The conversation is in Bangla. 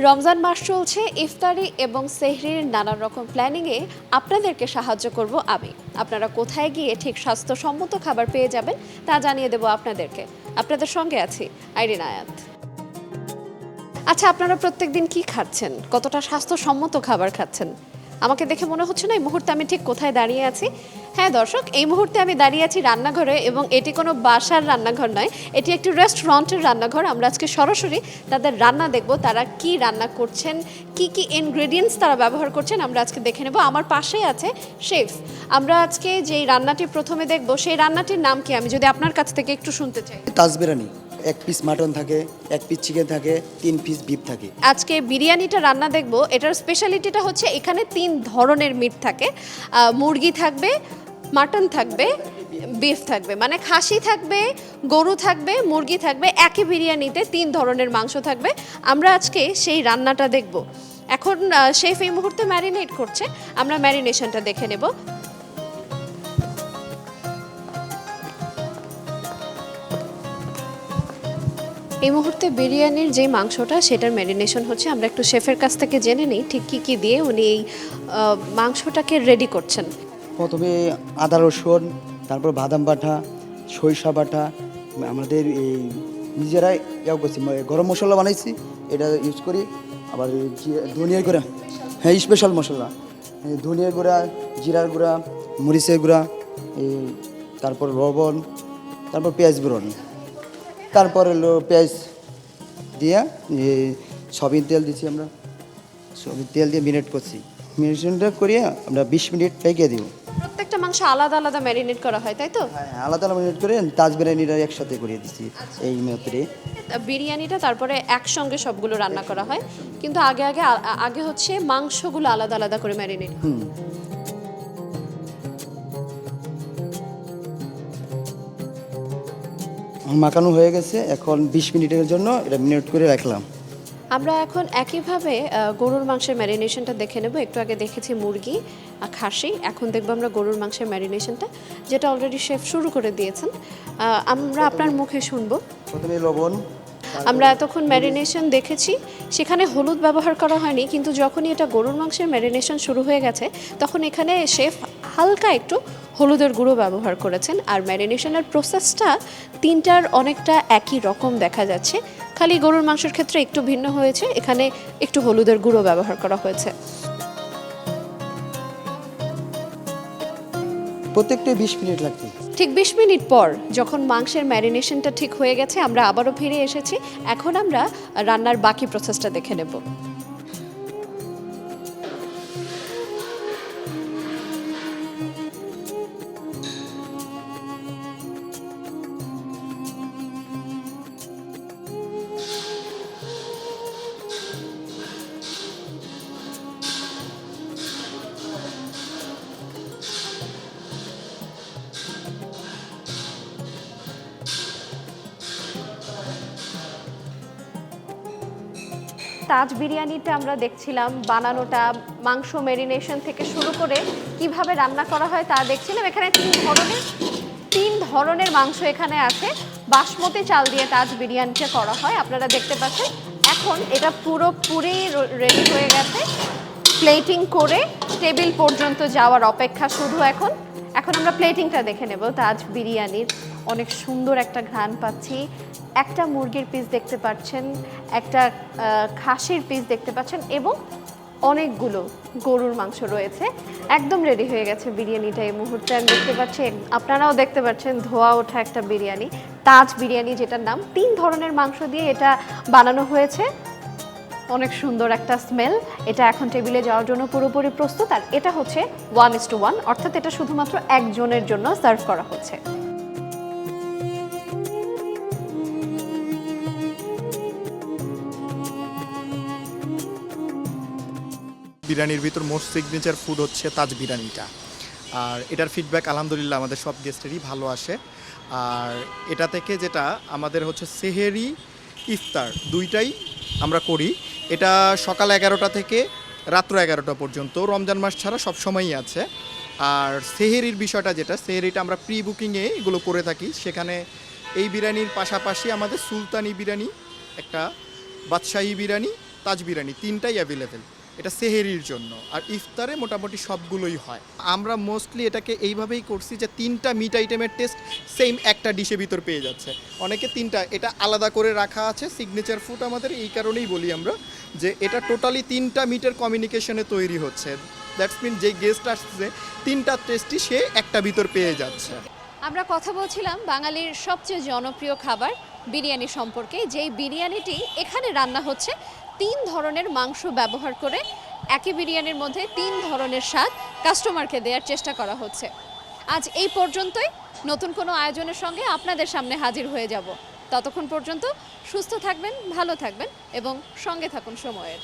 রমজান মাস চলছে, ইফতারি এবং সেহরির নানা রকম প্ল্যানিংয়ে আপনাদেরকে সাহায্য করব আমি। আপনারা কোথায় গিয়ে ঠিক স্বাস্থ্যসম্মত খাবার পেয়ে যাবেন তা জানিয়ে দেব আপনাদেরকে। আপনাদের সঙ্গে আছি আইরিন আয়াত। আচ্ছা, আপনারা প্রত্যেকদিন কি খাচ্ছেন? কতটা স্বাস্থ্যসম্মত খাবার খাচ্ছেন? আমাকে দেখে মনে হচ্ছে না এই মুহূর্তে আমি ঠিক কোথায় দাঁড়িয়ে আছি। হ্যাঁ দর্শক, এই মুহূর্তে আমি দাঁড়িয়ে আছি রান্নাঘরে, এবং এটি কোনো বাসার রান্নাঘর নয়, এটি একটি রেস্টুরেন্টের রান্নাঘর। আমরা আজকে সরাসরি তাদের রান্না দেখব, তারা কি রান্না করছেন, কি কি ইনগ্রেডিয়েন্টস তারা ব্যবহার করছেন আমরা আজকে দেখে নেব। আমার পাশেই আছে শেফ। আমরা আজকে যেই রান্নাটি প্রথমে দেখব সেই রান্নাটির নাম কি, আমি যদি আপনার কাছ থেকে একটু শুনতে চাই। তাজ বিরিয়ানি, 1 পিস মাটন থাকে, 1 পিস চিকেন থাকে, 3 পিস বিফ থাকে। আজকে বিরিয়ানিটা রান্না দেখব, এটার স্পেশালিটিটা হচ্ছে এখানে 3 ধরনের মিট থাকে। মুরগি থাকবে, মাটন থাকবে, বিফ থাকবে, মানে খাসি থাকবে, গরু থাকবে, মুরগি থাকবে। একই বিরিয়ানিতে 3 ধরনের মাংস থাকবে। আমরা আজকে সেই রান্নাটা দেখব। এখন শেফ এই মুহূর্তে ম্যারিনেট করছে, আমরা ম্যারিনেশনটা দেখে নেব। এই মুহূর্তে বিরিয়ানির যে মাংসটা সেটার ম্যারিনেশন হচ্ছে। আমরা একটু শেফের কাছ থেকে জেনে নিই ঠিক কী কী দিয়ে উনি এই মাংসটাকে রেডি করছেন। প্রথমে আদা রসুন, তারপর বাদাম বাটা, সরিষা বাটা, আমাদের এই নিজেরাই ইয়ে করছি, গরম মশলা বানাইছি, এটা ইউজ করি। আবার ধনিয়ার গুঁড়া, হ্যাঁ স্পেশাল মশলা, ধনিয়ার গুঁড়া, জিরার গুঁড়া, মরিচের গুঁড়া, তারপর লবণ, তারপর পেঁয়াজ বেরোন, তারপর হলো পেঁয়াজ দিয়ে সয়াবিন তেল দিচ্ছি আমরা, সয়াবিন তেল দিয়ে মিনিট করছি। মিনিটটা করিয়ে আমরা 20 মিনিট পেকে দিব। প্রত্যেকটা মাংস আলাদা আলাদা ম্যারিনেট করা হয়, তাই তো? হ্যাঁ, আলাদা আলাদা মিনিট করে তাজ বিরিয়ানিটা একসাথে করিয়ে দিচ্ছি এই মেথডে। বিরিয়ানিটা তারপরে একসঙ্গে সবগুলো রান্না করা হয়, কিন্তু আগে আগে আগে হচ্ছে মাংসগুলো আলাদা আলাদা করে ম্যারিনেট। মাখানো হয়ে গেছে, এখন 20 মিনিটের জন্য এটা মিনিট করে রাখলাম। আমরা এখন একইভাবে গরুর মাংসের ম্যারিনেশনটা দেখে নেব। একটু আগে দেখেছি মুরগি, খাসি, এখন দেখব আমরা গরুর মাংসের ম্যারিনেশনটা, যেটা অলরেডি শেফ শুরু করে দিয়েছেন। আমরা আপনার মুখে শুনবো। প্রথমে লবণ, আমরা এতক্ষণ ম্যারিনেশন দেখেছি, সেখানে হলুদ ব্যবহার করা হয়নি, কিন্তু যখনই এটা গরুর মাংসের ম্যারিনেশন শুরু হয়ে গেছে তখন এখানে শেফ হালকা একটু হলুদের গুঁড়ো ব্যবহার করেছেন। আর ম্যারিনেশনের প্রসেসটা তিনটার অনেকটা একই রকম দেখা যাচ্ছে, খালি গরুর মাংসের ক্ষেত্রে একটু ভিন্ন হয়েছে, এখানে একটু হলুদের গুঁড়ো ব্যবহার করা হয়েছে। প্রত্যেকটা 20 মিনিট লাগছে। ঠিক 20 মিনিট পর যখন মাংসের ম্যারিনেশনটা ঠিক হয়ে গেছে, আমরা আবারও ফিরে এসেছি। এখন আমরা রান্নার বাকি প্রসেসটা দেখে নেব। তাজ বিরিয়ানিটা আমরা দেখছিলাম বানানোটা, মাংস ম্যারিনেশন থেকে শুরু করে কিভাবে রান্না করা হয় তা দেখছিলাম। এখানে তিন ধরনের মাংস এখানে আছে। বাসমতি চাল দিয়ে তাজ বিরিয়ানিটা করা হয়, আপনারা দেখতে পাচ্ছেন। এখন এটা পুরোপুরি রেডি হয়ে গেছে, প্লেটিং করে টেবিল পর্যন্ত যাওয়ার অপেক্ষা শুধু। এখন আমরা প্লেটিংটা দেখে নেব তাজ বিরিয়ানির। অনেক সুন্দর একটা ঘ্রাণ পাচ্ছি। একটা মুরগির পিস দেখতে পাচ্ছেন, একটা খাসির পিস দেখতে পাচ্ছেন, এবং অনেকগুলো গরুর মাংস রয়েছে। একদম রেডি হয়ে গেছে বিরিয়ানিটা এই মুহূর্তে আমি দেখতে পাচ্ছি। আপনারাও দেখতে পাচ্ছেন ধোয়া ওঠা একটা বিরিয়ানি, তাজ বিরিয়ানি যেটার নাম। 3 ধরনের মাংস দিয়ে এটা বানানো হয়েছে, অনেক সুন্দর একটা স্মেল। এটা এখন টেবিলে যাওয়ার জন্য পুরোপুরি প্রস্তুত। আর এটা হচ্ছে 1:1, অর্থাৎ এটা শুধুমাত্র একজনের জন্য সার্ভ করা হচ্ছে। বিরিয়ানির ভিতর মোস্ট সিগনেচার ফুড হচ্ছে তাজ বিরিয়ানিটা। আর এটার ফিডব্যাক আলহামদুলিল্লাহ আমাদের সব গেস্টেরই ভালো আসে। আর এটা থেকে যেটা আমাদের হচ্ছে সেহেরি, ইফতার দুইটাই আমরা করি। এটা সকাল 11টা থেকে রাত্র 11টা পর্যন্ত, রমজান মাস ছাড়া সব সময়ই আছে। আর সেহেরির বিষয়টা যেটা, সেহেরিটা আমরা প্রি বুকিংয়ে এগুলো করে থাকি। সেখানে এই বিরিয়ানির পাশাপাশি আমাদের সুলতানি বিরিয়ানি, একটা বাদশাহী বিরিয়ানি তাজ বিরিয়ানি, তিনটাই অ্যাভেলেবেল। এটা সেহেরির জন্য, আর ইফতারে মোটামুটি সবগুলোই হয়। আমরা মোস্টলি এটাকে এইভাবেই করছি যে 3টা মিট আইটেমের টেস্ট সেম একটা ডিশের ভিতর পেয়ে যাচ্ছে। অনেকে 3টা, এটা আলাদা করে রাখা আছে সিগনেচার ফুড আমাদের, এই কারণেই বলি আমরা যে এটা টোটালি 3টা মিটের কমিউনিকেশনে তৈরি হচ্ছে। দ্যাটস মিন যে গেস্ট আসছে 3টা টেস্টই সে একটা ভিতর পেয়ে যাচ্ছে। আমরা কথা বলছিলাম বাঙালির সবচেয়ে জনপ্রিয় খাবার বিরিয়ানি সম্পর্কে, যেই বিরিয়ানিটি এখানে রান্না হচ্ছে 3 ধরনের মাংস ব্যবহার করে। একই বিরিয়ানির মধ্যে 3 ধরনের স্বাদ কাস্টমারকে দেওয়ার চেষ্টা করা হচ্ছে। আজ এই পর্যন্তই, নতুন কোনো আয়োজনের সঙ্গে আপনাদের সামনে হাজির হয়ে যাব। ততক্ষণ পর্যন্ত সুস্থ থাকবেন, ভালো থাকবেন এবং সঙ্গে থাকুন সময়ের।